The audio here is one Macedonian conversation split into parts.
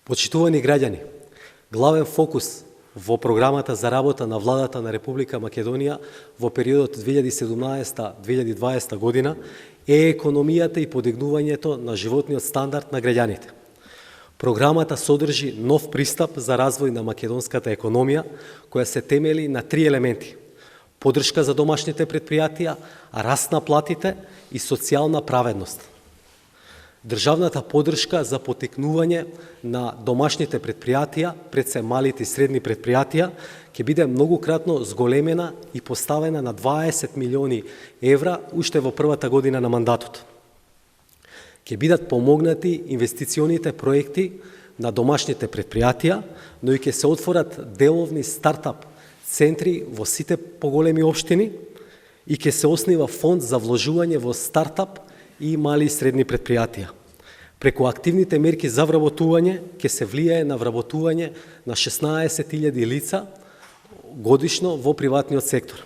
Почитувани граѓани, главен фокус во програмата за работа на владата на Република Македонија во периодот 2017-2020 година е економијата и подигнувањето на животниот стандард на граѓаните. Програмата содржи нов пристап за развој на македонската економија, која се темели на три елементи: поддршка за домашните предпријатија, раст на платите и социјална праведност. Државната поддршка за потикнување на домашните предпријатија, пред се малите и средни предпријатија, ќе биде многократно зголемена и поставена на 20 милиони евра уште во првата година на мандатот. Ќе бидат помогнати инвестиционите проекти на домашните предпријатија, но и ќе се отворат деловни стартап центри во сите поголеми општини и ќе се основа фонд за вложување во стартап и мали и средни предпријатија. Преку активните мерки за вработување ќе се влијае на вработување на 16.000 лица годишно во приватниот сектор.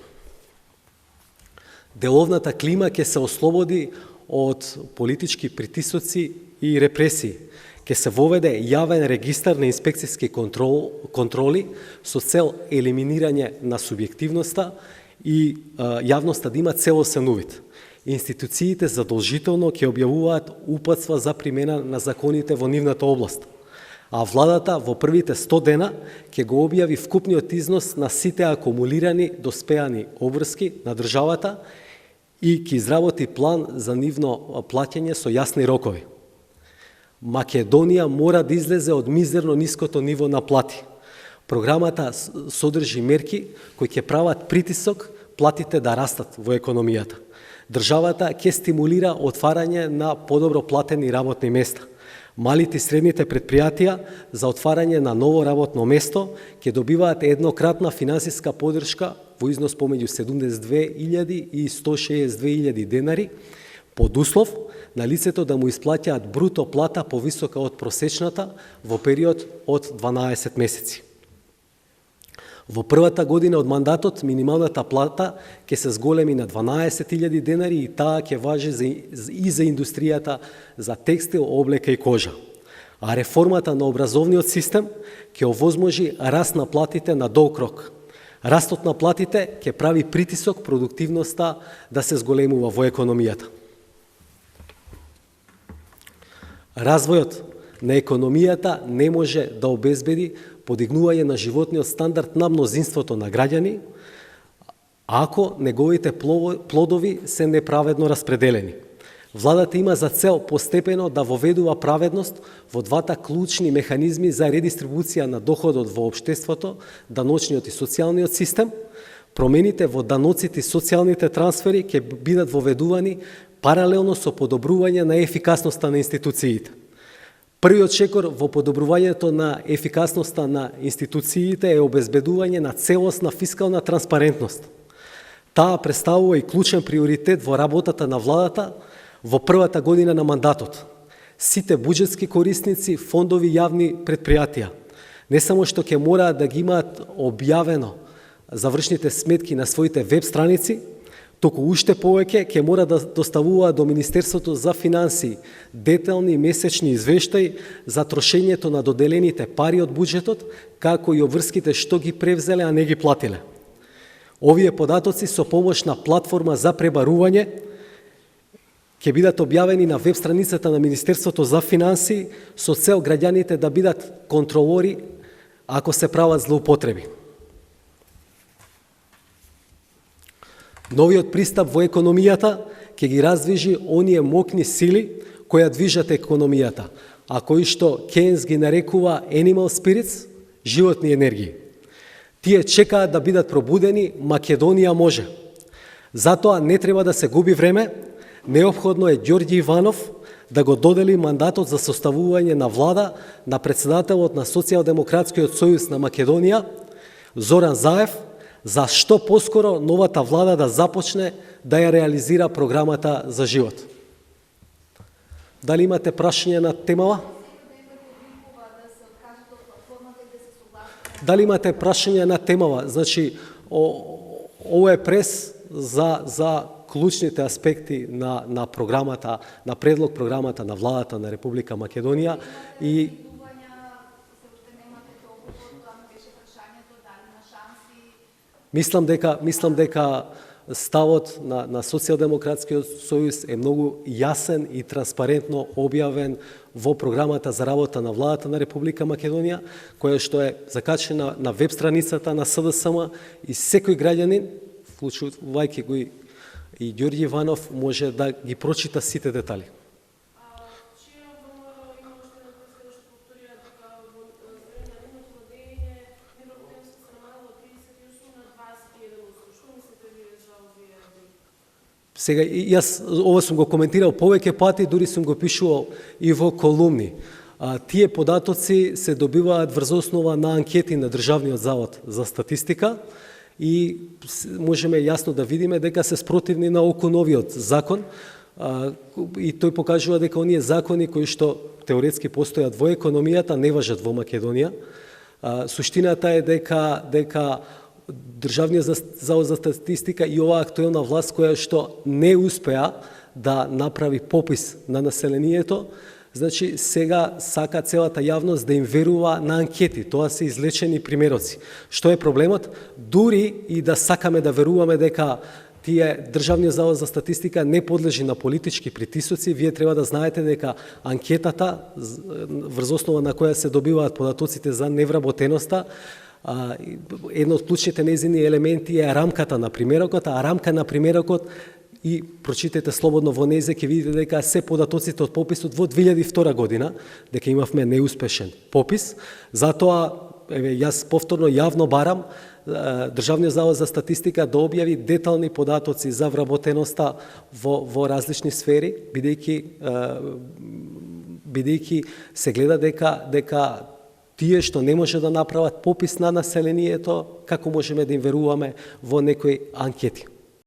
Деловната клима ќе се ослободи од политички притисоци и репресии. Ќе се воведе јавен регистар на инспекцијски контроли со цел елиминирање на субјективноста и јавноста да има целосен увид. Институциите задолжително ќе објавуваат упатства за примена на законите во нивната област, а владата во првите 100 дена ќе го објави вкупниот износ на сите акумулирани доспеани обврски на државата и ќе изработи план за нивно плаќање со јасни рокови. Македонија мора да излезе од мизерно ниското ниво на плати. Програмата содржи мерки кои ќе прават притисок платите да растат во економијата. Државата ќе стимулира отварање на подобро платени работни места. Малите и средните предпријатија за отварање на ново работно место ќе добиваат еднократна финансиска поддршка во износ помеѓу 72.000 и 162.000 денари, под услов на лицето да му исплаќаат бруто плата повисока од просечната во период од 12 месеци. Во првата година од мандатот минималната плата ќе се зголеми на 12.000 денари и таа ќе важи и за индустријата за текстил, облека и кожа. А реформата на образовниот систем ќе овозможи раст на платите на долг рок. Растот на платите ќе прави притисок продуктивноста да се зголемува во економијата. Развојот на економијата не може да обезбеди подигнување на животниот стандард на мнозинството на граѓани, ако неговите плодови се неправедно распределени. Владата има за цел постепено да воведува праведност во двата клучни механизми за редистрибуција на доходот во општеството, даночниот и социјалниот систем. Промените во даноците и социјалните трансфери ќе бидат воведувани паралелно со подобрување на ефикасноста на институциите. Првиот чекор во подобрувањето на ефикасноста на институциите е обезбедување на целосна фискална транспарентност. Таа представува и клучен приоритет во работата на владата во првата година на мандатот. Сите буџетски корисници, фондови, јавни предпријатија не само што ќе мораат да ги имаат објавено завршните сметки на своите веб страници, току уште повеќе ќе мора да доставуваат до Министерството за финансии детални месечни извештаи за трошењето на доделените пари од буџетот, како и обврските што ги превзеле, а не ги платиле. Овие податоци со помош на платформа за пребарување ќе бидат објавени на веб страницата на Министерството за финансии со цел граѓаните да бидат контролори ако се прават злоупотреби. Новиот пристап во економијата ќе ги раздвижи оние мокни сили кои движат економијата, а кои што Кейнс ги нарекува animal spirits, животни енергии. Тие чекаат да бидат пробудени, Македонија може. Затоа не треба да се губи време, неопходно е Ѓорѓи Иванов да го додели мандатот за составување на влада на председателот на Социјалдемократскиот сојуз на Македонија, Зоран Заев, за што поскоро новата влада да започне да ја реализира програмата за живот. Дали имате прашање на темава? Дали имате прашање на темава? Значи, ово е прес за клучните аспекти на програмата, на предлог програмата на владата на Република Македонија и Мислам дека ставот на Социјалдемократскиот сојуз е многу јасен и транспарентно објавен во програмата за работа на владата на Република Македонија, која што е закачена на веб страницата на СДСМ и секој граѓанин, вклучувајќи го и Ѓорѓи Иванов, може да ги прочита сите детали. Сега, јас ова сум го коментирал повеќе пати, дури сум го пишувал и во колумни. Тие податоци се добиваат врз основа на анкети на Државниот завод за статистика и можеме јасно да видиме дека се спротивни на оконовиот закон и тој покажува дека оние закони кои што теоретски постојат во економијата не важат во Македонија. Суштината е дека Државниот завод за статистика и оваа актуелна власт која што не успеа да направи попис на населението, значи сега сака целата јавност да им верува на анкети. Тоа се излечени примероци. Што е проблемот? Дури и да сакаме да веруваме дека Државниот завод за статистика не подлежи на политички притисоци, вие треба да знаете дека анкетата врз основа на која се добиваат податоците за невработеноста, едно од клучните нејзини елементи е рамката на примерокот, а рамка на примерокот и прочитете слободно во нејзе, ќе видите дека се податоците од пописот во 2002 година, дека имавме неуспешен попис. Затоа, јас повторно јавно барам Државниот завод за статистика да објави детални податоци за вработеноста во различни сфери, бидејќи се гледа дека тие што не може да направат попис на населението, како можеме да им веруваме во некои анкети.